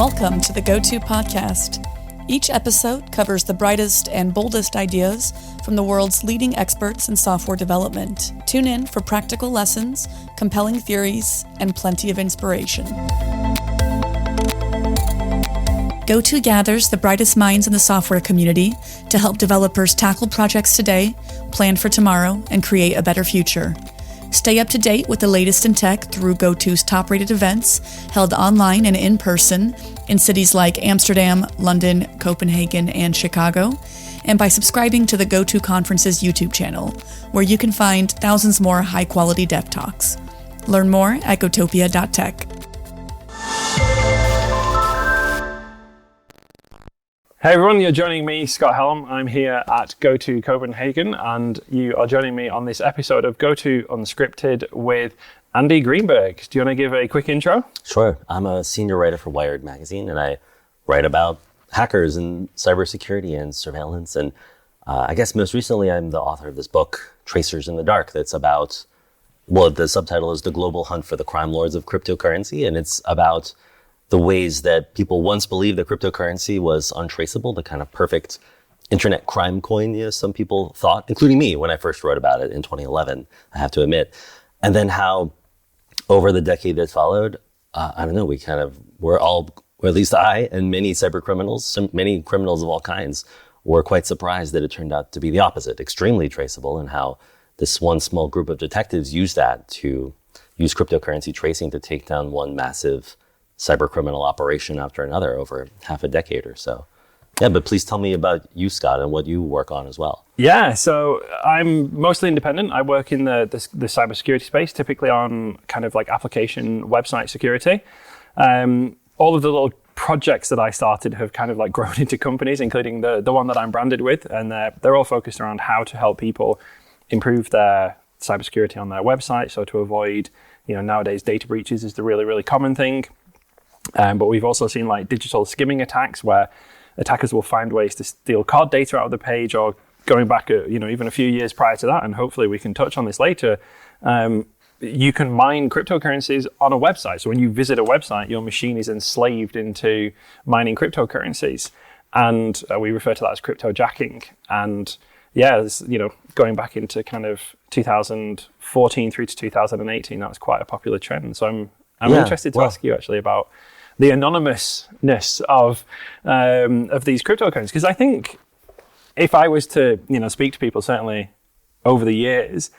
Welcome to the GOTO podcast. Each episode covers the brightest and boldest ideas from the world's leading experts in software development. Tune in for practical lessons, compelling theories, and plenty of inspiration. GOTO gathers the brightest minds in the software community to help developers tackle projects today, plan for tomorrow, and create a better future. Stay up to date with the latest in tech through GOTO's top-rated events held online and in person in cities like Amsterdam, London, Copenhagen, and Chicago, and by subscribing to the GOTO Conferences YouTube channel, where you can find thousands more high-quality dev talks. Learn more at gotopia.tech. Hey everyone, you're joining me, Scott Helme. I'm here at GOTO Copenhagen, and you are joining me on this episode of GOTO Unscripted with Andy Greenberg. Do you want to give a quick intro? Sure. I'm a senior writer for Wired magazine, and I write about hackers and cybersecurity and surveillance. And I guess most recently, I'm the author of this book, Tracers in the Dark, that's about, well, the subtitle is The Global Hunt for the Crime Lords of Cryptocurrency, and it's about the ways that people once believed that cryptocurrency was untraceable, the kind of perfect internet crime coin, some people thought, including me when I first wrote about it in 2011, I have to admit. And then how over the decade that followed, we kind of were all, or at least I and many cyber criminals, many criminals of all kinds, were quite surprised that it turned out to be the opposite, extremely traceable, and how this one small group of detectives used that to use cryptocurrency tracing to take down one massive cyber criminal operation after another over half a decade or so. Yeah, but please tell me about you, Scott, and what you work on as well. Yeah, so I'm mostly independent. I work in the cybersecurity space, typically on kind of like application website security. All of the little projects that I started have kind of like grown into companies, including the one that I'm branded with, and they're all focused around how to help people improve their cybersecurity on their website. So to avoid, nowadays data breaches is the really, really common thing. But we've also seen like digital skimming attacks where attackers will find ways to steal card data out of the page, or going back, even a few years prior to that, and hopefully we can touch on this later. You can mine cryptocurrencies on a website. So when you visit a website, your machine is enslaved into mining cryptocurrencies. And we refer to that as cryptojacking. And yeah, going back into kind of 2014 through to 2018, that was quite a popular trend. So I'm interested to ask you actually about the anonymousness of these cryptocurrencies, because I think if I was to speak to people, certainly over the years,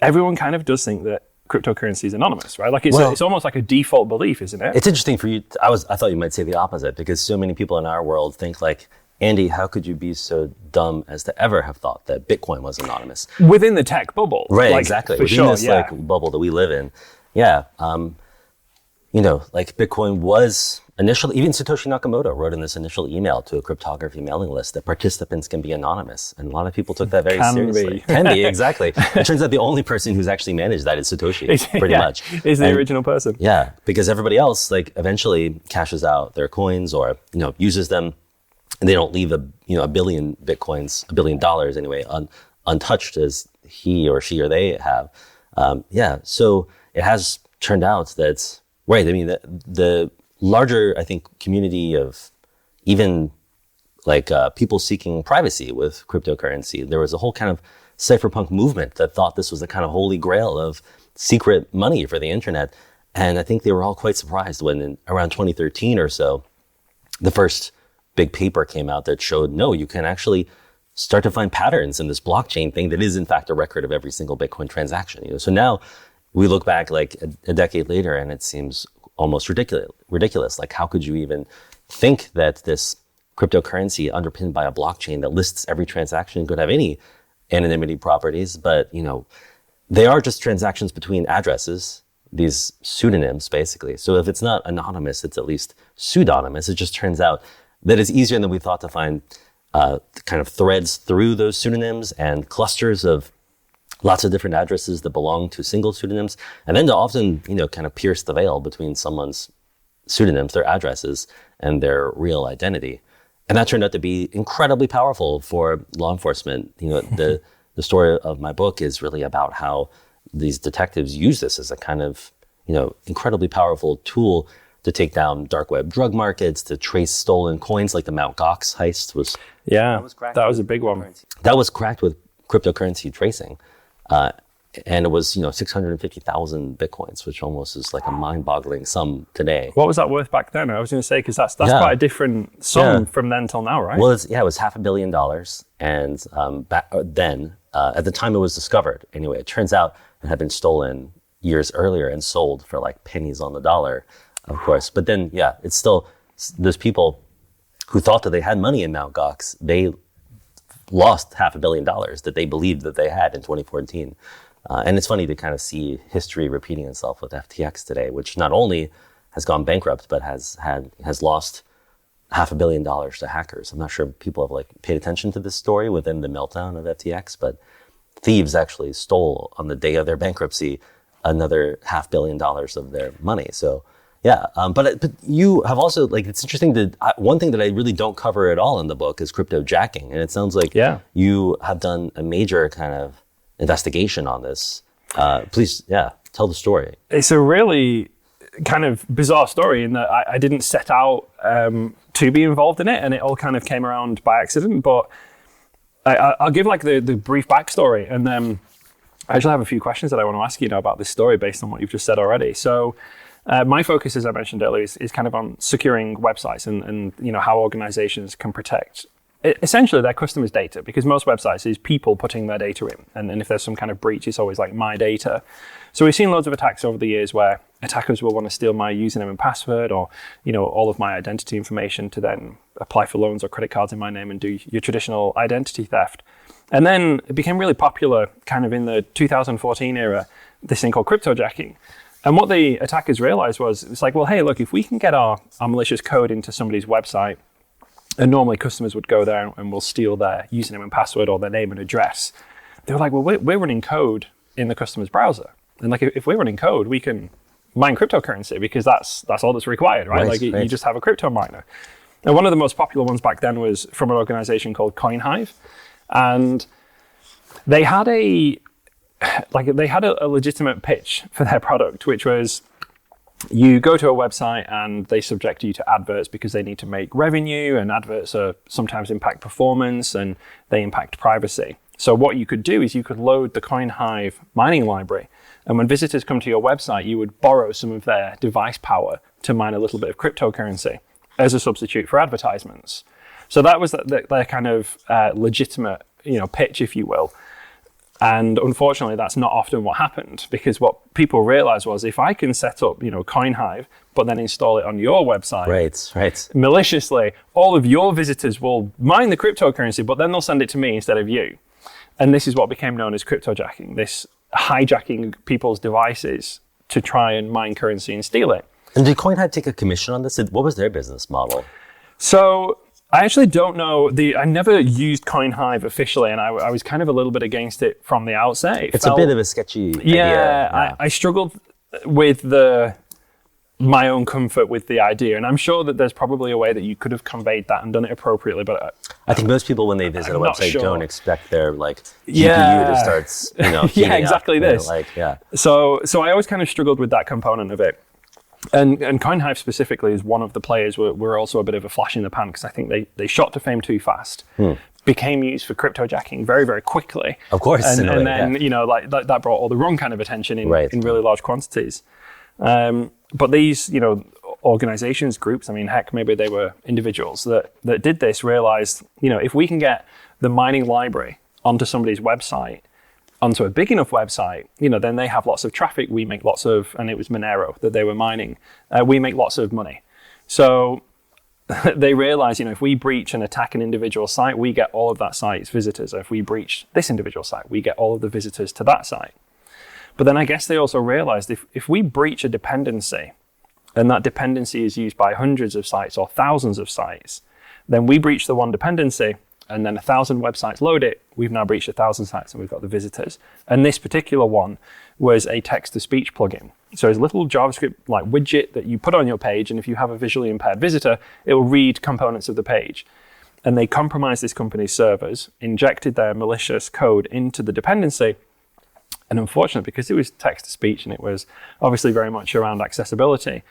everyone kind of does think that cryptocurrency is anonymous, right? Like it's almost like a default belief, isn't it? It's interesting for you. I thought you might say the opposite, because so many people in our world think like, Andy, how could you be so dumb as to ever have thought that Bitcoin was anonymous? Within the tech bubble. Right, exactly. Within this bubble that we live in. Yeah. Like Bitcoin was initially, even Satoshi Nakamoto wrote in this initial email to a cryptography mailing list that participants can be anonymous. And a lot of people took that very seriously. Can be, exactly. It turns out the only person who's actually managed that is Satoshi, pretty much. Is the original person. Yeah, because everybody else eventually cashes out their coins or, uses them, and they don't leave a billion Bitcoins, $1 billion anyway, untouched as he or she or they have. So it has turned out that, right. I mean, the larger, I think, community of even like people seeking privacy with cryptocurrency, there was a whole kind of cypherpunk movement that thought this was the kind of holy grail of secret money for the internet. And I think they were all quite surprised when in around 2013 or so, the first big paper came out that showed, no, you can actually start to find patterns in this blockchain thing that is in fact a record of every single Bitcoin transaction. So now we look back like a decade later and it seems almost ridiculous. Like, how could you even think that this cryptocurrency underpinned by a blockchain that lists every transaction could have any anonymity properties? But, they are just transactions between addresses, these pseudonyms, basically. So if it's not anonymous, it's at least pseudonymous. It just turns out that it's easier than we thought to find kind of threads through those pseudonyms and clusters of lots of different addresses that belong to single pseudonyms, and then to often, kind of pierce the veil between someone's pseudonyms, their addresses, and their real identity. And that turned out to be incredibly powerful for law enforcement. The story of my book is really about how these detectives use this as a kind of, incredibly powerful tool to take down dark web drug markets, to trace stolen coins, like the Mt. Gox heist was. Yeah, that was a big one. That was cracked with cryptocurrency tracing. And it was, 650,000 Bitcoins, which almost is like a mind-boggling sum today. What was that worth back then? I was going to say, because that's quite a different sum from then till now, right? Well, it was $500 million. And back then, at the time it was discovered, anyway, it turns out it had been stolen years earlier and sold for like pennies on the dollar, of course. But then, it's still, those people who thought that they had money in Mt. Gox, they lost $500 million that they believed that they had in 2014. And it's funny to kind of see history repeating itself with FTX today, which not only has gone bankrupt, but has lost $500 million to hackers. I'm not sure people have paid attention to this story within the meltdown of FTX, but thieves actually stole on the day of their bankruptcy another $500 million of their money. So but you have also, it's interesting that one thing that I really don't cover at all in the book is cryptojacking. And it sounds like you have done a major kind of investigation on this. Please, tell the story. It's a really kind of bizarre story in that I didn't set out to be involved in it, and it all kind of came around by accident. But I'll give the brief backstory, and then I actually have a few questions that I want to ask you now about this story based on what you've just said already. So my focus, as I mentioned earlier, is kind of on securing websites and how organizations can protect essentially their customers' data, because most websites is people putting their data in. And if there's some kind of breach, it's always my data. So we've seen loads of attacks over the years where attackers will want to steal my username and password, or, all of my identity information to then apply for loans or credit cards in my name and do your traditional identity theft. And then it became really popular kind of in the 2014 era, this thing called cryptojacking. And what the attackers realized was, it's well, hey, look, if we can get our malicious code into somebody's website, and normally customers would go there and will steal their username and password or their name and address. They were well, we're running code in the customer's browser. And if we're running code, we can mine cryptocurrency, because that's all that's required, right? Right. You just have a crypto miner. And one of the most popular ones back then was from an organization called CoinHive. And they had a legitimate pitch for their product, which was, you go to a website and they subject you to adverts because they need to make revenue, and adverts sometimes impact performance and they impact privacy. So what you could do is you could load the CoinHive mining library, and when visitors come to your website, you would borrow some of their device power to mine a little bit of cryptocurrency as a substitute for advertisements. So that was their kind of legitimate, pitch, if you will. And unfortunately, that's not often what happened, because what people realized was, if I can set up, CoinHive, but then install it on your website, right, maliciously, all of your visitors will mine the cryptocurrency, but then they'll send it to me instead of you. And this is what became known as cryptojacking, this hijacking people's devices to try and mine currency and steal it. And did CoinHive take a commission on this? What was their business model? So I actually don't know. I never used CoinHive officially, and I was kind of a little bit against it from the outset. It's a bit of a sketchy idea. I struggled with my own comfort with the idea, and I'm sure that there's probably a way that you could have conveyed that and done it appropriately, but I think most people, when they visit a website, don't expect their GPU to start heating exactly up, this. So I always kind of struggled with that component of it. And CoinHive specifically is one of the players were also a bit of a flash in the pan, because I think they shot to fame too fast, became used for cryptojacking very, very quickly. Of course. And then, that brought all the wrong kind of attention in really large quantities. But these, organizations, groups, heck, maybe they were individuals that did this, realized, if we can get the mining library onto somebody's website, onto a big enough website, then they have lots of traffic. We make lots of, and it was Monero that they were mining. We make lots of money. So they realize, if we breach and attack an individual site, we get all of that site's visitors. If we breach this individual site, we get all of the visitors to that site. But then I guess they also realized if we breach a dependency, and that dependency is used by hundreds of sites or thousands of sites, then we breach the one dependency, and then 1,000 websites load it, we've now breached 1,000 sites and we've got the visitors. And this particular one was a text-to-speech plugin. So it's a little JavaScript widget that you put on your page, and if you have a visually impaired visitor, it will read components of the page. And they compromised this company's servers, injected their malicious code into the dependency, and unfortunately, because it was text-to-speech and it was obviously very much around accessibility,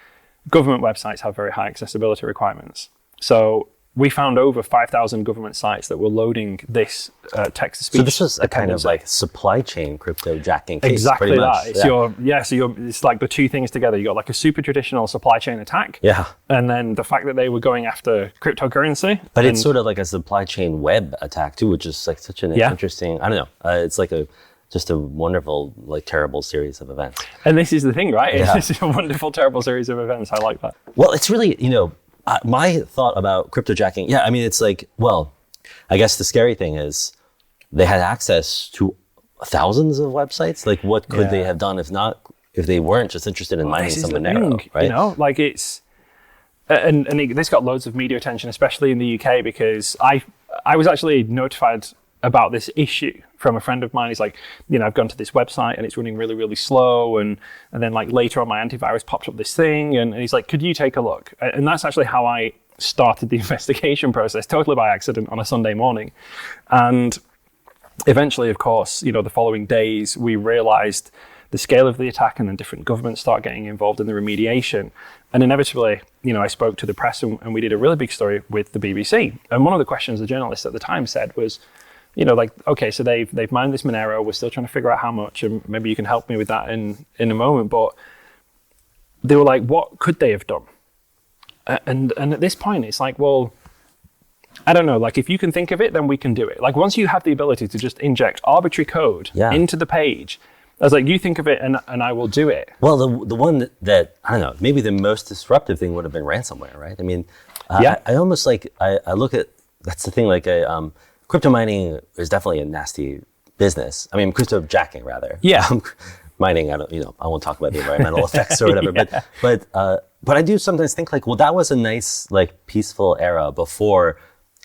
government websites have very high accessibility requirements. So we found over 5,000 government sites that were loading this text-to-speech. So this was a kind of like supply chain cryptojacking case, exactly pretty that. much. It's like the two things together. You got like a super traditional supply chain attack, and then the fact that they were going after cryptocurrency. But it's sort of like a supply chain web attack too, which is like such an interesting. I don't know. It's like just a wonderful, like terrible series of events. And this is the thing, right? This is a wonderful, terrible series of events. I like that. Well, it's really, my thought about cryptojacking, I mean, it's like, well, I guess the scary thing is they had access to thousands of websites. Like, what could they have done if they weren't just interested in mining some Monero, right? Like it's, and this got loads of media attention, especially in the UK, because I was actually notified about this issue from a friend of mine. He's like, I've gone to this website and it's running really, really slow. And then like later on my antivirus popped up this thing. And he's like, could you take a look? And that's actually how I started the investigation process, totally by accident on a Sunday morning. And eventually, of course, the following days, we realized the scale of the attack, and then different governments start getting involved in the remediation. And inevitably, I spoke to the press and we did a really big story with the BBC. And one of the questions the journalist at the time said was, okay, so they've mined this Monero. We're still trying to figure out how much, and maybe you can help me with that in a moment. But they were like, what could they have done? And at this point, it's like, well, I don't know. Like, if you can think of it, then we can do it. Like, once you have the ability to just inject arbitrary code into the page, I was like, you think of it, and I will do it. Well, the one that I don't know, maybe the most disruptive thing would have been ransomware, right? I mean, I almost like I look at that's the thing. Like crypto mining is definitely a nasty business. I mean, cryptojacking rather. Yeah. Mining, I won't talk about the environmental effects or whatever, but I do sometimes think like, well, that was a nice, like, peaceful era before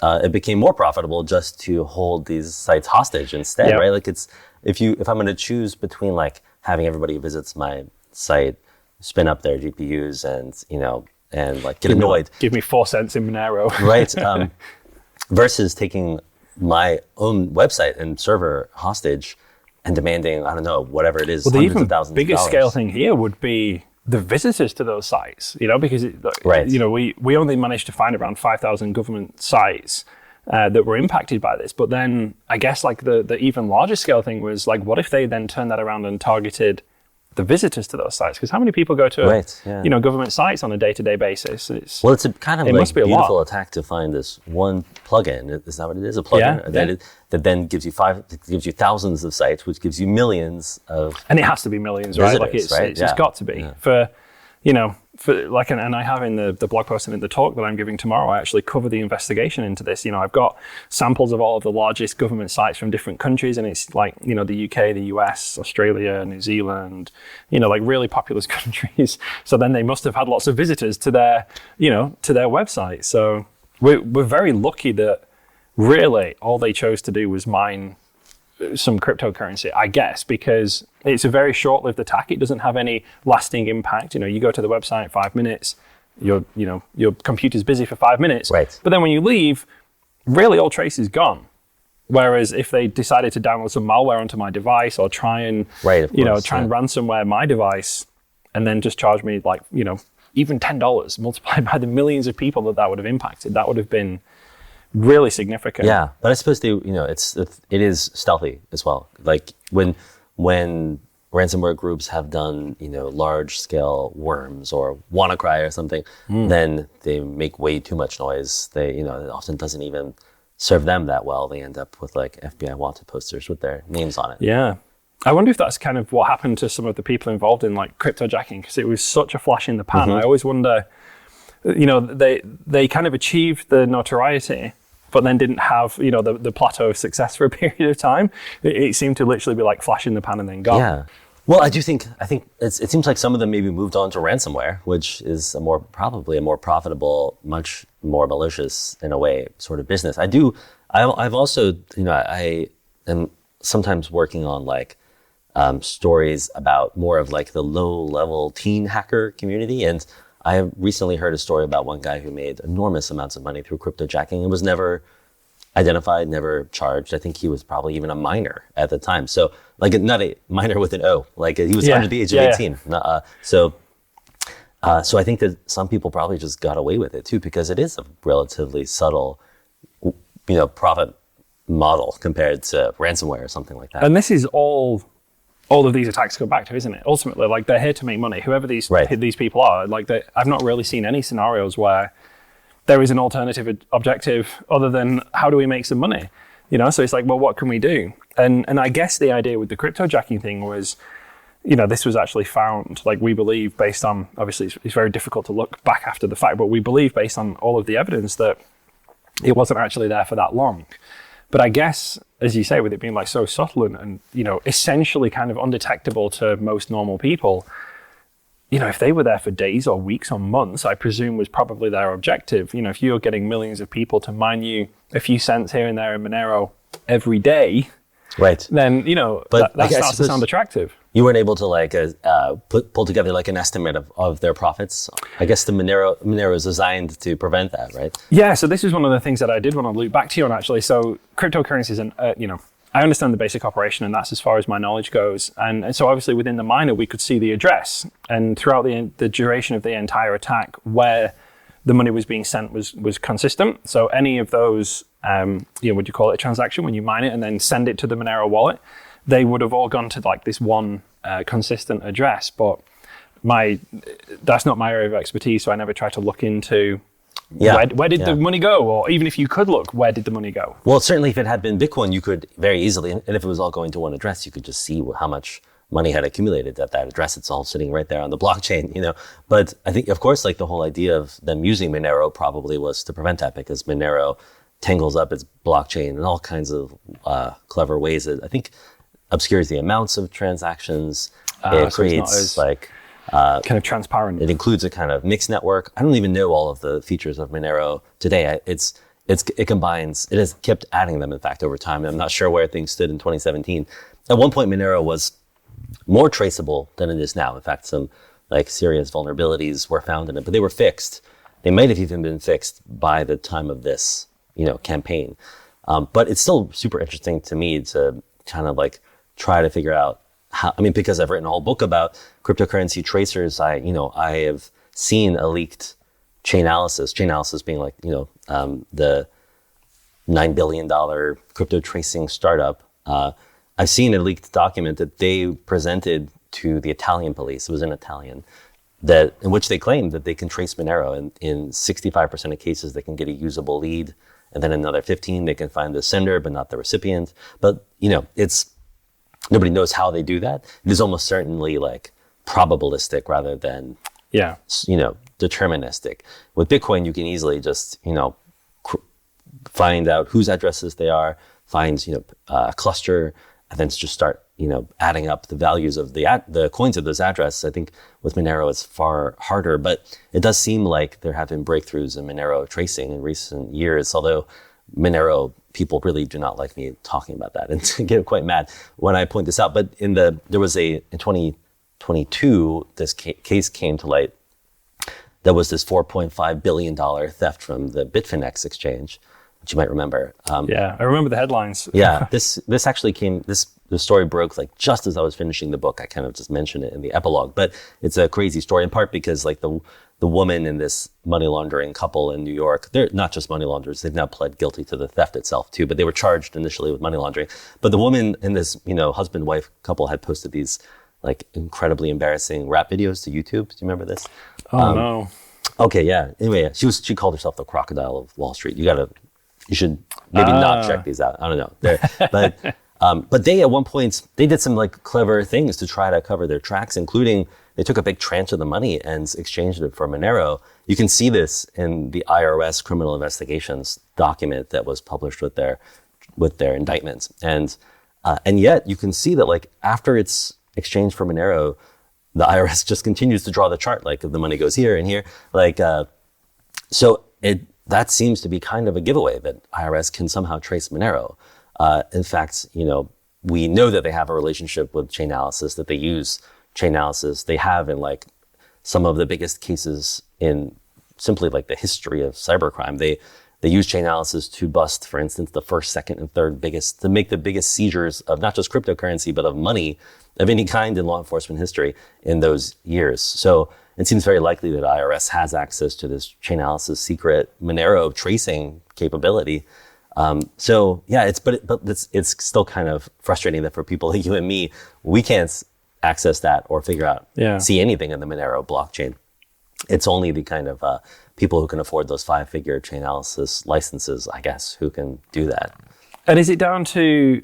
it became more profitable just to hold these sites hostage instead, right? Like if I'm going to choose between like having everybody who visits my site spin up their GPUs and like get annoyed. Give me 4 cents in Monero. Right. Versus taking my own website and server hostage and demanding, I don't know, whatever it is, well, hundreds of thousands of dollars. The bigger scale thing here would be the visitors to those sites, because we only managed to find around 5,000 government sites that were impacted by this. But then I guess like the even larger scale thing was like, what if they then turned that around and targeted the visitors to those sites? Because how many people go to government sites on a day-to-day basis? It's a kind of like beautiful attack to find this one plugin. Is that what it is? A plugin that then gives you thousands of sites, which gives you millions of and it has to be millions, visitors, right? Like it's got to be for like, and I have in the blog post and in the talk that I'm giving tomorrow, I actually cover the investigation into this. I've got samples of all of the largest government sites from different countries, and it's like, the UK, the US, Australia, New Zealand, like really populous countries. So then they must have had lots of visitors to their website. So we're very lucky that really all they chose to do was mine some cryptocurrency, I guess, because it's a very short-lived attack. It doesn't have any lasting impact. You go to the website 5 minutes, your computer's busy for 5 minutes. Right. But then when you leave, really all trace is gone. Whereas if they decided to download some malware onto my device or try and and ransomware my device and then just charge me like, even $10 multiplied by the millions of people that would have impacted, that would have been really significant. Yeah, but I suppose it is stealthy as well. Like when ransomware groups have done large scale worms or WannaCry or something, then they make way too much noise. They it often doesn't even serve them that well. They end up with like FBI wanted posters with their names on it. Yeah. I wonder if that's kind of what happened to some of the people involved in like cryptojacking, because it was such a flash in the pan. I always wonder, they kind of achieved the notoriety, but then didn't have, the plateau of success for a period of time. It seemed to literally be like flash in the pan and then gone. Yeah. Well, I think it seems like some of them maybe moved on to ransomware, which is probably a more profitable, much more malicious in a way sort of business. I've also, I am sometimes working on like stories about more of like the low level teen hacker community. And I have recently heard a story about one guy who made enormous amounts of money through cryptojacking and was never identified, never charged. I think he was probably even a minor at the time. So like not a minor with an O, like he was under the age of 18. So So I think that some people probably just got away with it too, because it is a relatively subtle, profit model compared to ransomware or something like that. And this is all of these attacks go back to, isn't it? Ultimately, like, they're here to make money. Whoever these people are, like, I've not really seen any scenarios where there is an alternative objective other than how do we make some money? So it's like, well, what can we do? And I guess the idea with the cryptojacking thing was, this was actually found, like, we believe, based on, obviously it's very difficult to look back after the fact, but we believe based on all of the evidence that it wasn't actually there for that long. But I guess, as you say, with it being like so subtle and essentially kind of undetectable to most normal people, if they were there for days or weeks or months, I presume was probably their objective. If you're getting millions of people to mine you a few cents here and there in Monero every day, right? Then, that starts to sound attractive. You weren't able to pull together like an estimate of their profits. I guess the Monero is designed to prevent that, right? Yeah. So this is one of the things that I did want to loop back to you on, actually. So cryptocurrencies, and I understand the basic operation, and that's as far as my knowledge goes. And so obviously within the miner, we could see the address, and throughout the duration of the entire attack, where the money was being sent was consistent. So any of those, would you call it a transaction when you mine it and then send it to the Monero wallet, they would have all gone to like this one consistent address. But that's not my area of expertise, so I never tried to look into where did the money go, or even if you could look, where did the money go? Well, certainly if it had been Bitcoin, you could very easily, and if it was all going to one address, you could just see how much money had accumulated at that address. It's all sitting right there on the blockchain, But I think, of course, like the whole idea of them using Monero probably was to prevent that, because Monero tangles up its blockchain in all kinds of clever ways. I think obscures the amounts of transactions. It creates kind of transparent. It includes a kind of mixed network. I don't even know all of the features of Monero today. It combines. It has kept adding them, in fact, over time. I'm not sure where things stood in 2017. At one point, Monero was more traceable than it is now. In fact, some serious vulnerabilities were found in it, but they were fixed. They might have even been fixed by the time of this, campaign. But it's still super interesting to me to kind of try to figure out how, because I've written a whole book about cryptocurrency tracers, I have seen a leaked chain analysis being the $9 billion crypto tracing startup. I've seen a leaked document that they presented to the Italian police. It was in Italian, in which they claimed that they can trace Monero, and in 65% of cases, they can get a usable lead. And then another 15, they can find the sender, but not the recipient. But, nobody knows how they do that. It is almost certainly probabilistic rather than, deterministic. With Bitcoin, you can easily just, find out whose addresses they are, find, a cluster, and then just start, adding up the values of the coins of those addresses. I think with Monero, it's far harder, but it does seem like there have been breakthroughs in Monero tracing in recent years, although Monero people really do not like me talking about that and get quite mad when I point this out. But in 2022, this case came to light. There was this $4.5 billion theft from the Bitfinex exchange, which you might remember. Yeah, I remember the headlines. Yeah, this actually the story broke just as I was finishing the book. I kind of just mentioned it in the epilogue, but it's a crazy story in part because the woman and this money laundering couple in New York, they're not just money launderers, they've now pled guilty to the theft itself too, but they were charged initially with money laundering. But the woman and this, husband-wife couple had posted these incredibly embarrassing rap videos to YouTube. Do you remember this? Oh, no. Okay, yeah. Anyway, she called herself the Crocodile of Wall Street. You should maybe not check these out. I don't know. But they, at one point, they did some clever things to try to cover their tracks, including they took a big tranche of the money and exchanged it for Monero. You can see this in the IRS criminal investigations document that was published with their indictments. And yet you can see that after it's exchanged for Monero, the IRS just continues to draw the chart, the money goes here and here. That seems to be kind of a giveaway that IRS can somehow trace Monero. In fact, we know that they have a relationship with Chainalysis, that they use Chainalysis. They have in some of the biggest cases in simply the history of cybercrime. They use Chainalysis to bust, for instance, the first, second, and third biggest, to make the biggest seizures of not just cryptocurrency, but of money of any kind in law enforcement history in those years. So it seems very likely that IRS has access to this Chainalysis secret Monero tracing capability. So yeah, it's still kind of frustrating that for people like you and me, we can't access that or figure out, see anything in the Monero blockchain. It's only the kind of people who can afford those 5-figure Chainalysis licenses, I guess, who can do that. And is it down to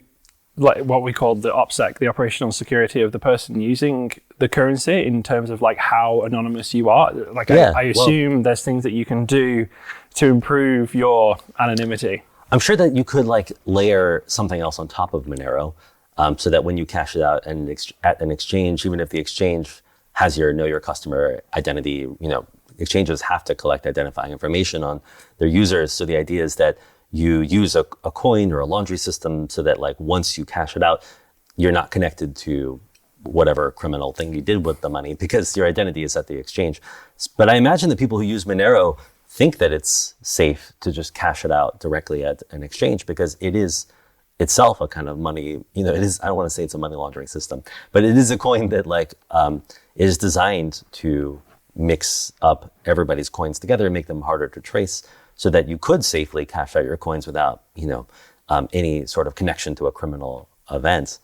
like what we call the OPSEC, the operational security of the person using the currency, in terms of like how anonymous you are? Like I assume there's things that you can do to improve your anonymity. I'm sure that you could like layer something else on top of Monero, so that when you cash it out at an exchange, even if the exchange has your know your customer identity, exchanges have to collect identifying information on their users. So the idea is that you use a coin or a laundry system so that like once you cash it out, you're not connected to whatever criminal thing you did with the money because your identity is at the exchange. But I imagine that people who use Monero think that it's safe to just cash it out directly at an exchange because it is itself a kind of money, it is, I don't want to say it's a money laundering system, but it is a coin that like is designed to mix up everybody's coins together and make them harder to trace so that you could safely cash out your coins without, any sort of connection to a criminal event.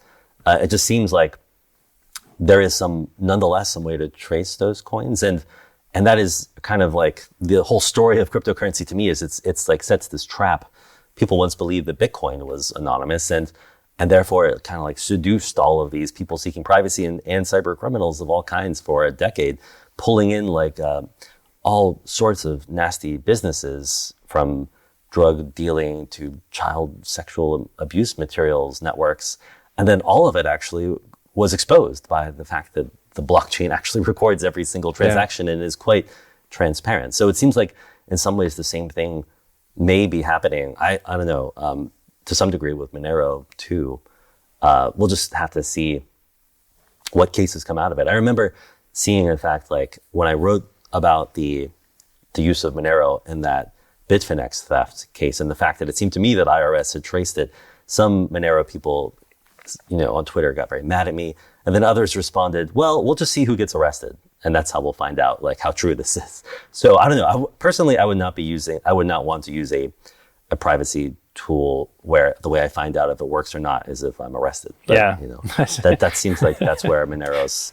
It just seems like there is nonetheless some way to trace those coins. And that is kind of like the whole story of cryptocurrency to me is it's like sets this trap. People once believed that Bitcoin was anonymous and therefore it kind of like seduced all of these people seeking privacy and cyber criminals of all kinds for a decade, pulling in like all sorts of nasty businesses from drug dealing to child sexual abuse materials networks. And then all of it actually was exposed by the fact that the blockchain actually records every single transaction and is quite transparent. So it seems like in some ways the same thing may be happening. I don't know, to some degree with Monero too. We'll just have to see what cases come out of it. I remember seeing, in fact, like when I wrote about the use of Monero in that Bitfinex theft case and the fact that it seemed to me that IRS had traced it, some Monero people, on Twitter got very mad at me. And then others responded, well, we'll just see who gets arrested. And that's how we'll find out like how true this is. So I don't know. Personally, I would not want to use a privacy tool where the way I find out if it works or not is if I'm arrested. But, that seems like that's where Monero's,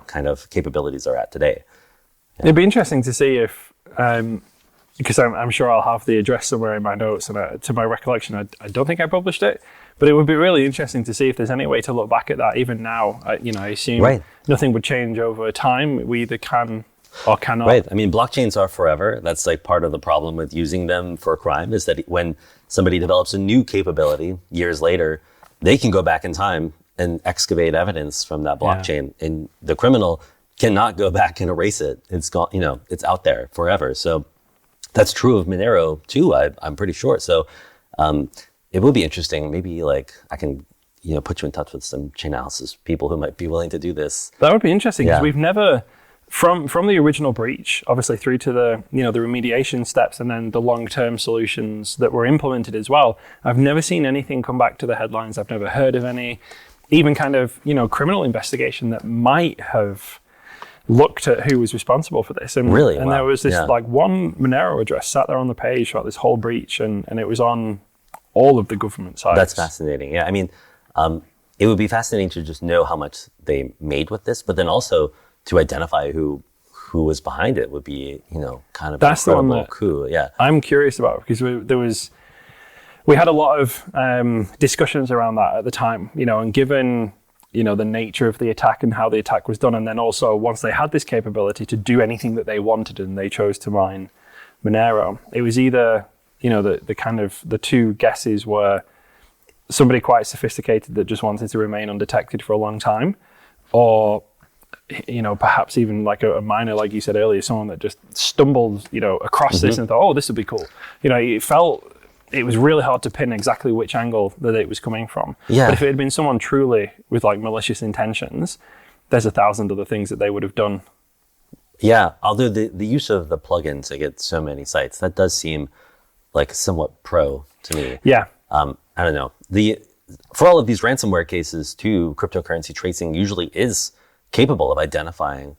kind of capabilities are at today. Yeah. It'd be interesting to see if, because I'm sure I'll have the address somewhere in my notes, and to my recollection, I don't think I published it, but it would be really interesting to see if there's any way to look back at that even now. I assume nothing would change over time. We either can or cannot. Right. I mean, blockchains are forever. That's like part of the problem with using them for crime is that when somebody develops a new capability years later, they can go back in time and excavate evidence from that blockchain, and the criminal cannot go back and erase it. It's gone. It's out there forever. So that's true of Monero too. I'm pretty sure. So it would be interesting. Maybe like I can put you in touch with some Chainalysis people who might be willing to do this. That would be interesting because we've never, from the original breach, obviously through to the the remediation steps and then the long-term solutions that were implemented as well. I've never seen anything come back to the headlines. I've never heard of any, even kind of criminal investigation that might have looked at who was responsible for this. And really, and there was this like one Monero address sat there on the page about this whole breach, and it was on all of the government sites. That's fascinating. Yeah, I mean, it would be fascinating to just know how much they made with this, but then also to identify who was behind it would be, kind of that's incredible the one that coup. Yeah, I'm curious about because we had a lot of discussions around that at the time, and given the nature of the attack and how the attack was done, and then also once they had this capability to do anything that they wanted and they chose to mine Monero, it was either the kind of the two guesses were somebody quite sophisticated that just wanted to remain undetected for a long time, or perhaps even like a miner, like you said earlier, someone that just stumbled across this and thought, oh, this would be cool. It was really hard to pin exactly which angle that it was coming from. Yeah. But if it had been someone truly with like malicious intentions, there's 1,000 other things that they would have done. Yeah, although the use of the plugin to get so many sites, that does seem like somewhat pro to me. Yeah. I don't know. For all of these ransomware cases too, cryptocurrency tracing usually is capable of identifying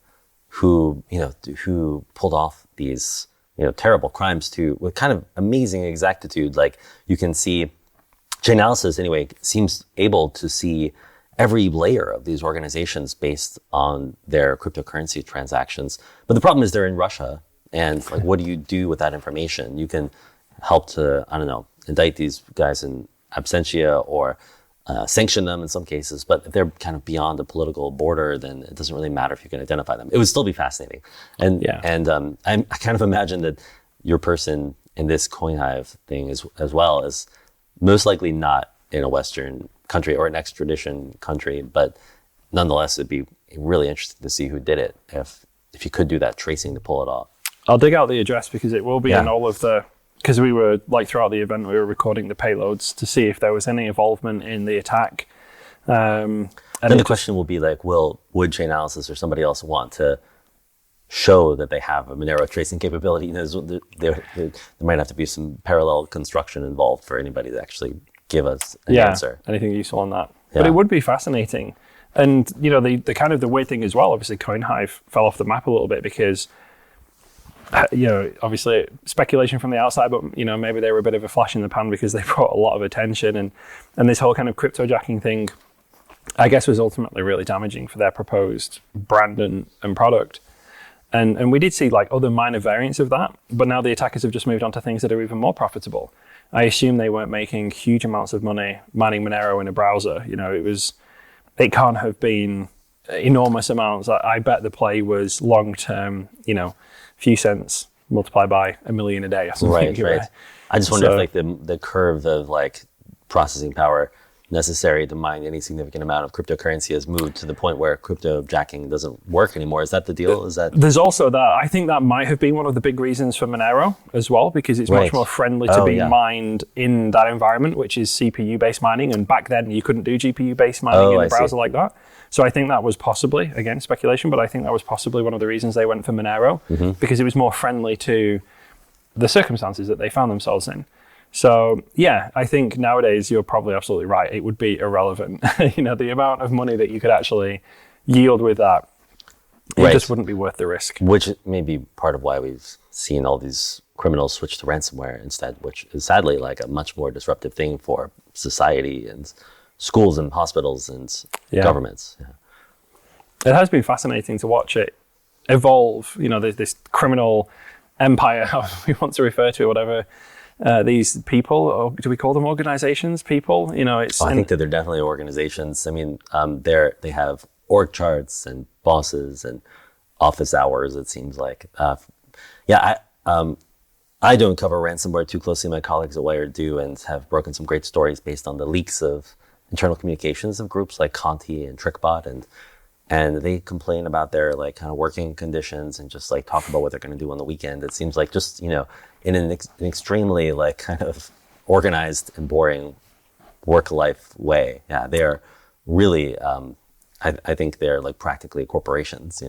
who pulled off these terrible crimes with kind of amazing exactitude. Like you can see, Chainalysis anyway seems able to see every layer of these organizations based on their cryptocurrency transactions. But the problem is they're in Russia, and like, what do you do with that information? You can help to, I don't know, indict these guys in absentia or sanction them in some cases. But if they're kind of beyond the political border, then it doesn't really matter if you can identify them. It would still be fascinating. And I kind of imagine that your person in this CoinHive thing as well is most likely not in a Western country or an extradition country, but nonetheless, it'd be really interesting to see who did it if you could do that tracing to pull it off. I'll dig out the address because it will be in all of because we were like throughout the event, we were recording the payloads to see if there was any involvement in the attack. And then the question will be like, would Chainalysis or somebody else want to show that they have a Monero tracing capability? There might have to be some parallel construction involved for anybody to actually give us an answer. Anything useful on that. Yeah. But it would be fascinating. And, the kind of the weird thing as well, obviously CoinHive fell off the map a little bit because, obviously speculation from the outside, but, maybe they were a bit of a flash in the pan because they brought a lot of attention. And this whole kind of cryptojacking thing, I guess, was ultimately really damaging for their proposed brand and product. And we did see like other minor variants of that, but now the attackers have just moved on to things that are even more profitable. I assume they weren't making huge amounts of money mining Monero in a browser. It can't have been enormous amounts. I bet the play was long-term, few cents multiplied by 1 million a day or something. Right. I just wonder if like the curve of like processing power necessary to mine any significant amount of cryptocurrency has moved to the point where cryptojacking doesn't work anymore. Is that the deal? There's also that. I think that might have been one of the big reasons for Monero as well, because it's much more friendly to be mined in that environment, which is CPU-based mining. And back then you couldn't do GPU-based mining in a browser like that. So I think that was possibly, again, speculation, but I think that was possibly one of the reasons they went for Monero, because it was more friendly to the circumstances that they found themselves in. So yeah, I think nowadays you're probably absolutely right. It would be irrelevant. The amount of money that you could actually yield with that, it just wouldn't be worth the risk. Which may be part of why we've seen all these criminals switch to ransomware instead, which is sadly like a much more disruptive thing for society and schools and hospitals and governments. Yeah. It has been fascinating to watch it evolve. There's this criminal empire, however we want to refer to it, whatever. These people, or do we call them organizations? People, I think that they're definitely organizations. I mean, they have org charts and bosses and office hours. It seems like, I don't cover ransomware too closely. My colleagues at Wired do, and have broken some great stories based on the leaks of internal communications of groups like Conti and TrickBot, and they complain about their like kind of working conditions and just like talk about what they're going to do on the weekend. It seems like just in an extremely like kind of organized and boring work-life way. Yeah, they are really. I think they're like practically corporations.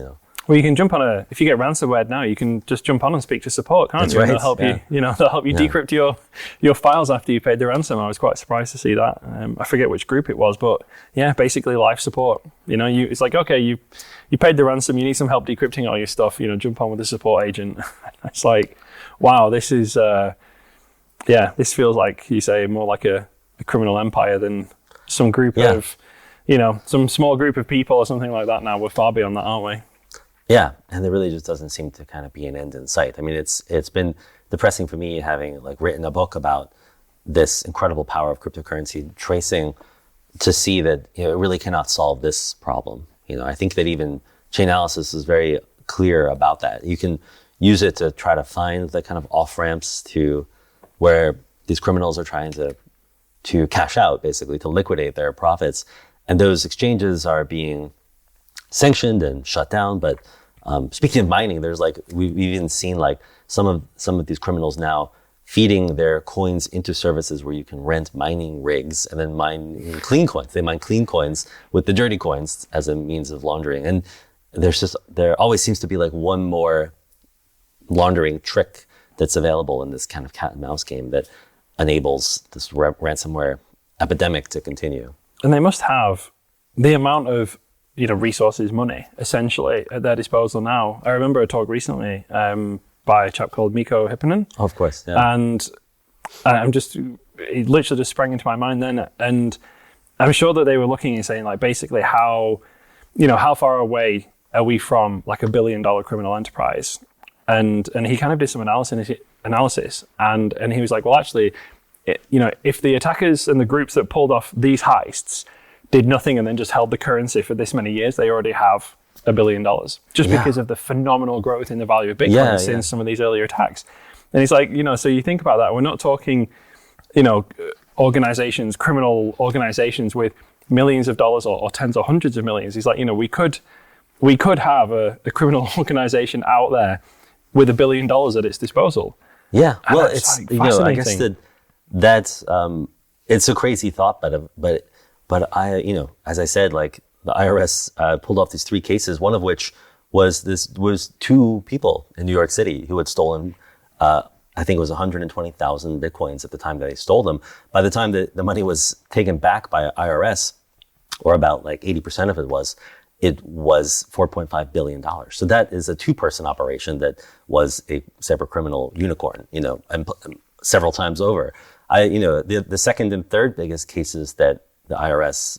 Well, you can jump on if you get ransomware now, you can just jump on and speak to support, can't you? Right. They'll help you. They'll help you decrypt your files after you paid the ransom. I was quite surprised to see that. I forget which group it was, but yeah, basically live support. It's like, okay, you paid the ransom, you need some help decrypting all your stuff. Jump on with the support agent. It's like, wow, this is this feels like, you say, more like a criminal empire than some group of, some small group of people or something like that. Now we're far beyond that, aren't we? Yeah, and there really just doesn't seem to kind of be an end in sight. I mean, it's been depressing for me having like written a book about this incredible power of cryptocurrency tracing to see that it really cannot solve this problem. I think that even Chainalysis is very clear about that. You can use it to try to find the kind of off-ramps to where these criminals are trying to cash out, basically, to liquidate their profits. And those exchanges are being sanctioned and shut down. But speaking of mining, there's like we've even seen like some of these criminals now feeding their coins into services where you can rent mining rigs and then mine clean coins. They mine clean coins with the dirty coins as a means of laundering. And there always seems to be like one more laundering trick that's available in this kind of cat and mouse game that enables this ransomware epidemic to continue. And they must have the amount of resources, money, essentially at their disposal now. I remember a talk recently by a chap called Mikko Hyppinen. Of course, yeah. And it literally just sprang into my mind then. And I'm sure that they were looking and saying, like, basically how far away are we from like $1 billion criminal enterprise? And he kind of did some analysis and he was like, well, actually, if the attackers and the groups that pulled off these heists did nothing and then just held the currency for this many years, they already have $1 billion just because of the phenomenal growth in the value of Bitcoin since some of these earlier attacks. And he's like, so you think about that, we're not talking, criminal organizations with millions of dollars or tens or hundreds of millions. He's like, we could have a criminal organization out there with $1 billion at its disposal. Yeah, And well, it's it's like I guess that's it's a crazy thought, but I as I said, like the IRS pulled off these 3 cases, one of which was 2 people in New York City who had stolen. I think it was 120,000 Bitcoins at the time that they stole them. By the time the money was taken back by IRS, or about like 80% of it was $4.5 billion. So that is a 2-person operation that was a cybercriminal unicorn, and several times over. The second and third biggest cases that the IRS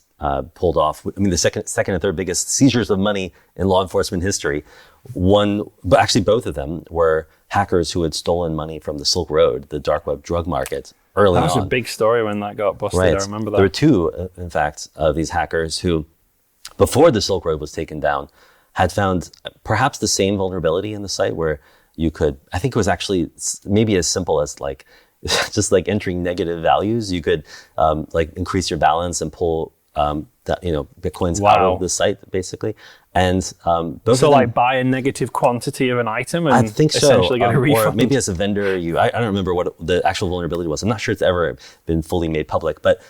pulled off, the second and third biggest seizures of money in law enforcement history, but actually both of them were hackers who had stolen money from the Silk Road, the dark web drug market, early on. That was a big story when that got busted. Right. I remember that. There were 2, in fact, of these hackers who, before the Silk Road was taken down, had found perhaps the same vulnerability in the site where you could, I think it was actually maybe as simple as like, just like entering negative values. You could like increase your balance and pull Bitcoins out of the site, basically. And so like buy a negative quantity of an item and I think essentially get a refund. Or maybe as a vendor, I don't remember what the actual vulnerability was. I'm not sure it's ever been fully made public, but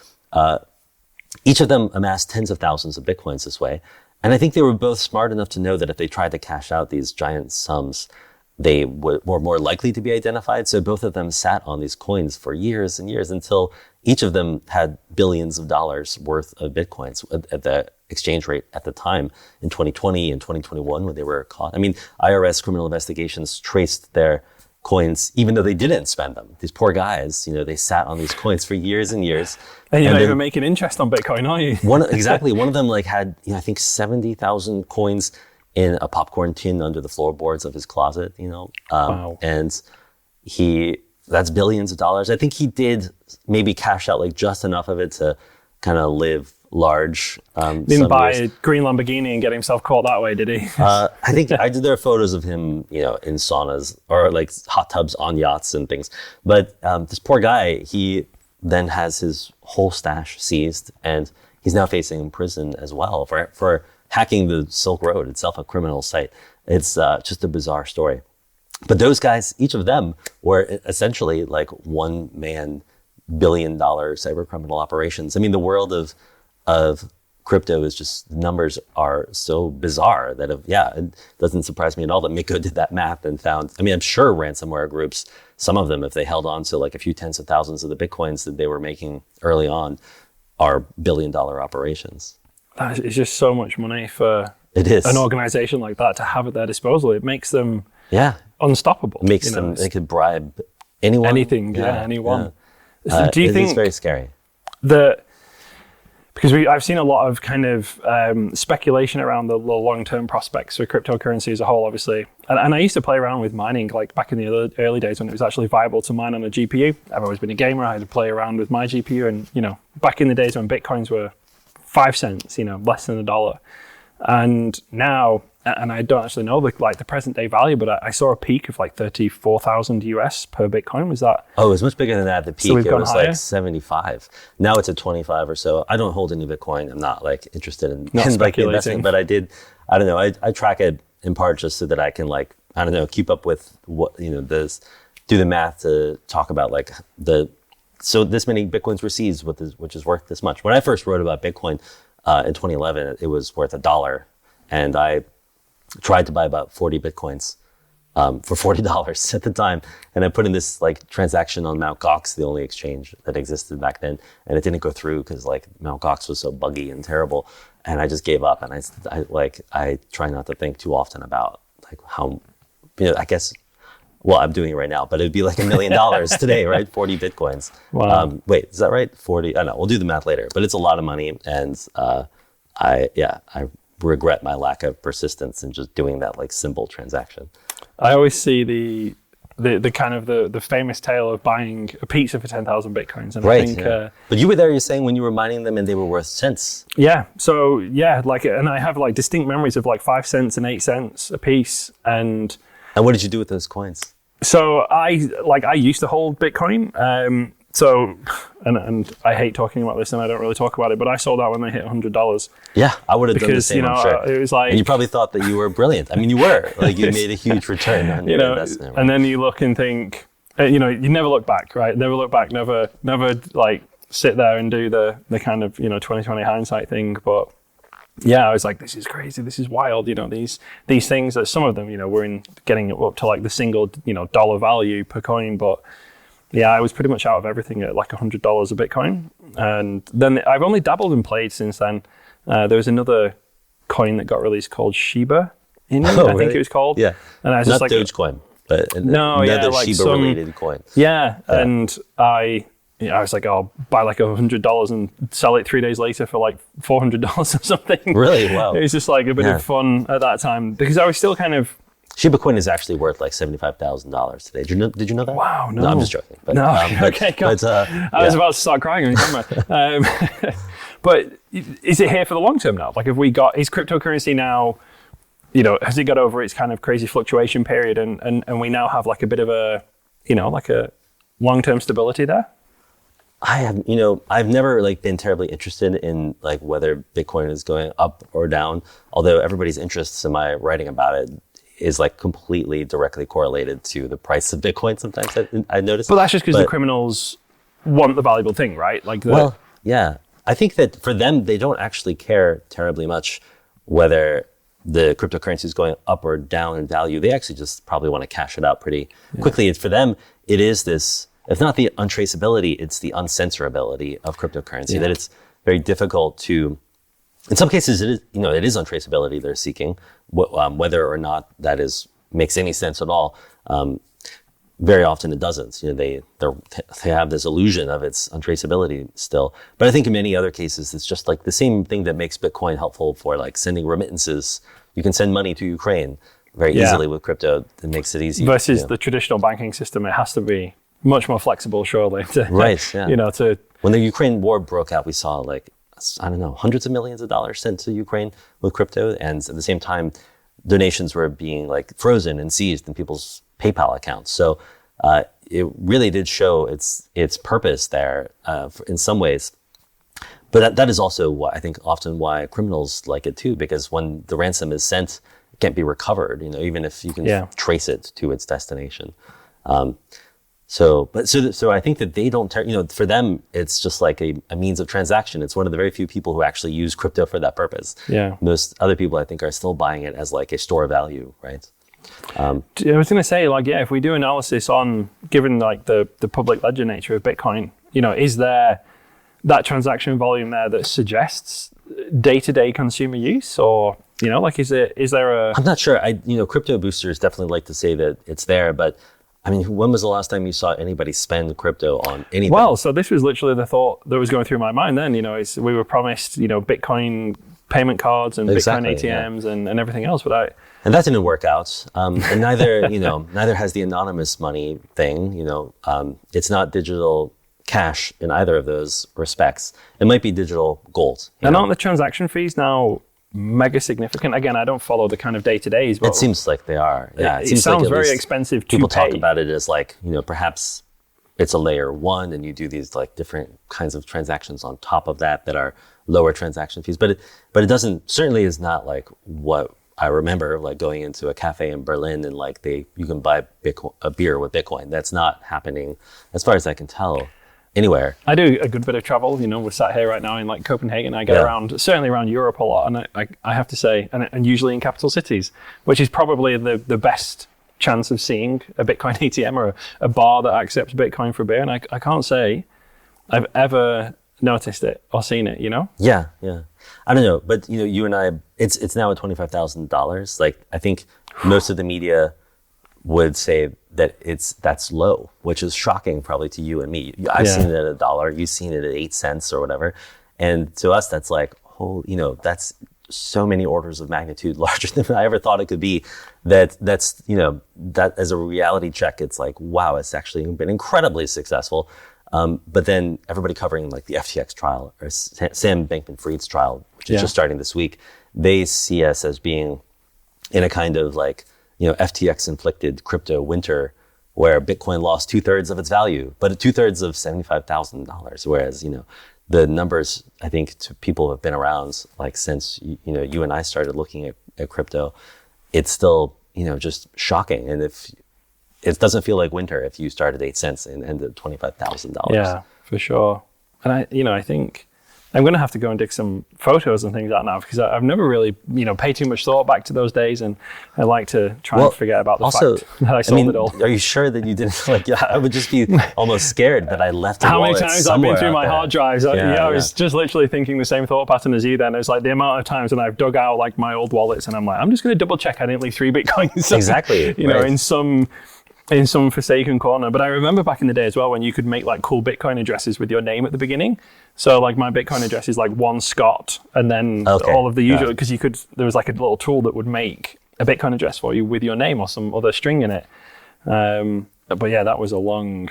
each of them amassed tens of thousands of Bitcoins this way. And I think they were both smart enough to know that if they tried to cash out these giant sums, they were more likely to be identified. So both of them sat on these coins for years and years until each of them had billions of dollars worth of Bitcoins at the exchange rate at the time in 2020 and 2021 when they were caught. IRS criminal investigations traced their coins, even though they didn't spend them. These poor guys, they sat on these coins for years and years. And you're not even making interest on Bitcoin, are you? One of them had, I think 70,000 coins in a popcorn tin under the floorboards of his closet, Wow. And that's billions of dollars. I think he did maybe cash out like just enough of it to kind of live large. Didn't buy a green Lamborghini and get himself caught that way, did he? I think there are photos of him, in saunas or like hot tubs on yachts and things. But this poor guy, he then has his whole stash seized, and he's now facing prison as well for hacking the Silk Road itself, a criminal site. It's just a bizarre story. But those guys, each of them, were essentially like one-man billion-dollar cybercriminal operations. The world of crypto is just, the numbers are so bizarre that it doesn't surprise me at all that Mikko did that math and found, I'm sure ransomware groups, some of them, if they held on to like a few tens of thousands of the Bitcoins that they were making early on, are billion-dollar operations. That is just so much money for an organization like that to have at their disposal. It makes them unstoppable. It makes them, they could bribe anyone. Anything, anyone. So do you think it's very scary? Because I've seen a lot of kind of speculation around the long-term prospects for cryptocurrency as a whole, obviously. And I used to play around with mining, like back in the early days when it was actually viable to mine on a GPU. I've always been a gamer. I had to play around with my GPU. And, back in the days when Bitcoins were 5 cents, less than $1. And now, and I don't actually know the present day value, but I saw a peak of like 34,000 US per Bitcoin. Was that? Oh, it was much bigger than that. The peak, it was higher? Like 75. Now it's at 25 or so. I don't hold any Bitcoin. I'm not like interested in investing, but I don't know. I track it in part just so that I can keep up with what, do the math to talk about so this many Bitcoins were seized, which is worth this much. When I first wrote about Bitcoin in 2011, it was worth $1, and I tried to buy about 40 Bitcoins for $40 at the time, and I put in this transaction on Mt. Gox, the only exchange that existed back then, and it didn't go through because Mt. Gox was so buggy and terrible. and I just gave up. And I try not to think too often about like how, I guess, well, I'm doing it right now, but it'd be like $1 million today, right? 40 Bitcoins. Wow. Wait, is that right? 40? I don't know. We'll do the math later, but it's a lot of money. And I regret my lack of persistence in just doing that like simple transaction. I always see the kind of the famous tale of buying a pizza for 10,000 Bitcoins. And Right. I think, But you were there, you're saying, when you were mining them and they were worth cents. yeah. So yeah, like, and I have like distinct memories of like 5 cents and 8 cents a piece. And what did you do with those coins? so I used to hold Bitcoin. So, and I hate talking about this and I don't really talk about it, but I sold out when they hit $100. Yeah, I would have done the Because, same, I'm sure. it was like, And you probably thought that you were brilliant. I mean, you were. Like, you made a huge return on your investment. Right? And then you look and think, you never look back, right? Never look back, never like sit there and do the kind of, 20/20 hindsight thing. But yeah, I was like, this is crazy. This is wild. These things that some of them, were getting up to like the single, dollar value per coin. But yeah, I was pretty much out of everything at like $100 a Bitcoin. And then I've only dabbled and played since then. There was another coin that got released called Shiba Inu, I think it was called. Yeah. And I was Not just like, Dogecoin, but no, another like Shiba-related coin. Yeah, and I was like, I'll buy like $100 and sell it 3 days later for like $400 or something. Really? Wow. It was just like a bit of fun at that time because I was still kind of... Shiba coin is actually worth like $75,000 today. Did you know that? Wow, no. I'm just joking. But, no, okay, God. I was about to start crying on camera. But is it here for the long term now? Like, is cryptocurrency now, has it got over its kind of crazy fluctuation period and we now have like a bit of a, like a long-term stability there? I've never like been terribly interested in like whether Bitcoin is going up or down, although everybody's interests in my writing about it is like completely directly correlated to the price of Bitcoin sometimes, I noticed. But that's just because the criminals want the valuable thing, right? Well, yeah. I think that for them, they don't actually care terribly much whether the cryptocurrency is going up or down in value. They actually just probably want to cash it out pretty quickly. For them, it is this, if not the untraceability, it's the uncensorability of cryptocurrency, that it's very difficult to... In some cases, it is untraceability they're seeking, whether or not that makes any sense at all. Very often it doesn't. They have this illusion of its untraceability still. But I think in many other cases, it's just like the same thing that makes Bitcoin helpful for like sending remittances. You can send money to Ukraine very easily with crypto. It makes it easy. Versus the traditional banking system, it has to be much more flexible, surely. Right. Yeah. When the Ukraine war broke out, we saw like, I don't know, hundreds of millions of dollars sent to Ukraine with crypto. And at the same time, donations were being like frozen and seized in people's PayPal accounts. So it really did show its purpose there in some ways. But that is also I think often why criminals like it too, because when the ransom is sent, it can't be recovered, even if you can trace it to its destination. So I think that they don't, for them, it's just like a means of transaction. It's one of the very few people who actually use crypto for that purpose. Yeah. Most other people, I think, are still buying it as like a store of value, right? I was going to say, if we do analysis on, given like the public ledger nature of Bitcoin, is there that transaction volume there that suggests day-to-day consumer use, or is there a? I'm not sure. Crypto boosters definitely like to say that it's there, but. I mean, when was the last time you saw anybody spend crypto on anything? Well, so this was literally the thought that was going through my mind then, we were promised, Bitcoin payment cards and Bitcoin ATMs and everything else, and that didn't work out. And neither, neither has the anonymous money thing, it's not digital cash in either of those respects. It might be digital gold. And aren't the transaction fees now mega significant? Again, I don't follow the kind of day-to-days, but it seems like they are. Yeah, it sounds like very expensive to people pay. Talk about it as like, perhaps it's a layer one and you do these like different kinds of transactions on top of that are lower transaction fees. But it doesn't, certainly is not like what I remember, like going into a cafe in Berlin and like you can buy a beer with Bitcoin. That's not happening as far as I can tell. Anywhere. I do a good bit of travel. We're sat here right now in like Copenhagen. I get around, certainly around Europe a lot, and I have to say, and usually in capital cities, which is probably the best chance of seeing a Bitcoin ATM or a bar that accepts Bitcoin for beer. And I can't say I've ever noticed it or seen it, you know? Yeah. I don't know, but you and I, it's now at $25,000. Like, I think most of the media would say that that's low, which is shocking probably to you and me. I've seen it at $1, you've seen it at 8 cents or whatever. And to us, that's like, that's so many orders of magnitude larger than I ever thought it could be. That's that as a reality check, it's like, wow, it's actually been incredibly successful. But then everybody covering like the FTX trial or Sam Bankman-Fried's trial, which is just starting this week, they see us as being in a kind of like, FTX inflicted crypto winter where Bitcoin lost 2/3 of its value, but 2/3 of $75,000. Whereas, the numbers, I think, to people who have been around, like since, you and I started looking at crypto, it's still, just shocking. And if it doesn't feel like winter if you start at 8 cents and end at $25,000. Yeah, for sure. And I think I'm going to have to go and dig some photos and things out now, because I've never really, paid too much thought back to those days, and I like to try and forget about the fact that I sold it all. Are you sure that you didn't? I would just be almost scared that I left a wallet somewhere. How many times I've been through my hard drives? I was just literally thinking the same thought pattern as you then. It's like the amount of times when I've dug out like my old wallets and I'm like, I'm just going to double check I didn't leave 3 Bitcoins. Exactly. In some forsaken corner. But I remember back in the day as well when you could make like cool Bitcoin addresses with your name at the beginning. So like my Bitcoin address is like one Scott, and then all of the usual, because there was like a little tool that would make a Bitcoin address for you with your name or some other string in it. But yeah, that was a long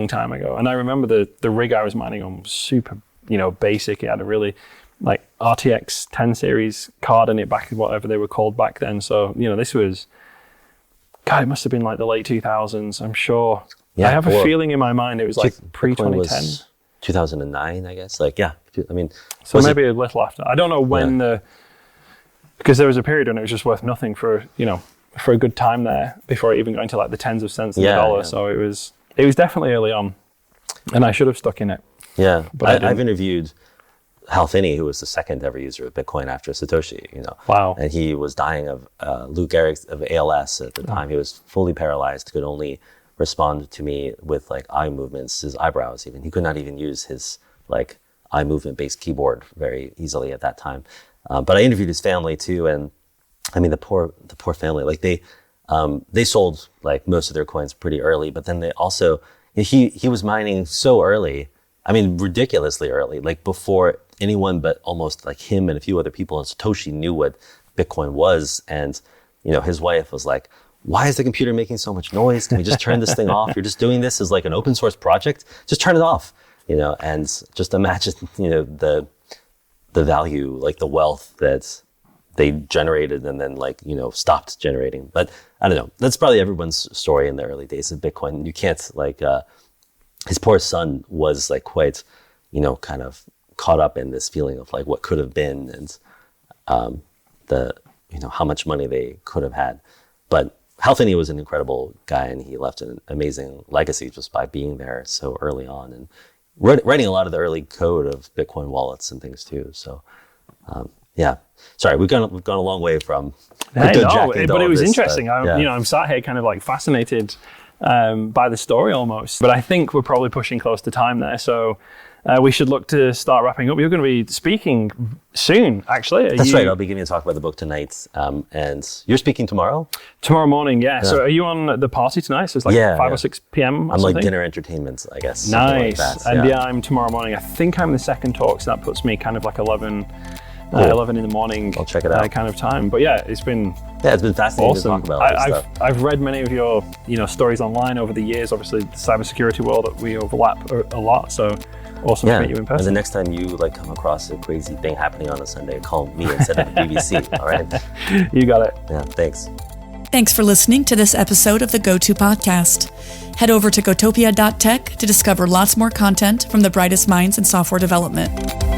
time ago. And I remember the rig I was mining on was super, basic. It had a really like RTX 10 series card in it back, whatever they were called back then. So, this was, God, it must have been like the late 2000s, I'm sure. Yeah, I have a feeling in my mind it was like pre-2010. 2009, I guess. So maybe a little after. I don't know when because there was a period when it was just worth nothing for a good time there before it even got into like the tens of cents in the dollar. Yeah. So it was definitely early on, and I should have stuck in it. Yeah, but I've interviewed Hal Finney, who was the second ever user of Bitcoin after Satoshi, Wow. And he was dying of Lou Gehrig's of ALS at the time. He was fully paralyzed, could only respond to me with like eye movements, his eyebrows even. He could not even use his like eye movement based keyboard very easily at that time. But I interviewed his family too, and I mean the poor family, like they sold like most of their coins pretty early, but then they also he was mining so early. I mean, ridiculously early, like before anyone but almost like him and a few other people in Satoshi knew what Bitcoin was. And, his wife was like, why is the computer making so much noise? Can we just turn this thing off? You're just doing this as like an open source project. Just turn it off, and just imagine, the value, like the wealth that they generated and then like, stopped generating. But I don't know, that's probably everyone's story in the early days of Bitcoin. You can't like, his poor son was like quite, kind of caught up in this feeling of like what could have been and how much money they could have had. But Hal Finney was an incredible guy, and he left an amazing legacy just by being there so early on and writing a lot of the early code of Bitcoin wallets and things too. So sorry, we've gone a long way from cryptojacking, but it was interesting. I'm sat here kind of like fascinated by the story almost. But I think we're probably pushing close to time there. So we should look to start wrapping up. You're going to be speaking soon, actually. That's right. I'll be giving a talk about the book tonight. And you're speaking tomorrow? Tomorrow morning, yeah. So are you on the party tonight? So it's like 5 or 6 p.m. or I'm something? like dinner entertainment, I guess. Nice. Like that. And I'm tomorrow morning. I think I'm the second talk, so that puts me kind of like 11 in the morning. I'll check it out. Kind of time. But yeah, it's been fascinating awesome to talk about this stuff. I've read many of your stories online over the years. Obviously, the cybersecurity world that we overlap a lot. So awesome to meet you in person. And the next time you like come across a crazy thing happening on a Sunday, call me instead of the BBC. All right. You got it. Yeah. Thanks. Thanks for listening to this episode of the GOTO podcast. Head over to gotopia.tech to discover lots more content from the brightest minds in software development.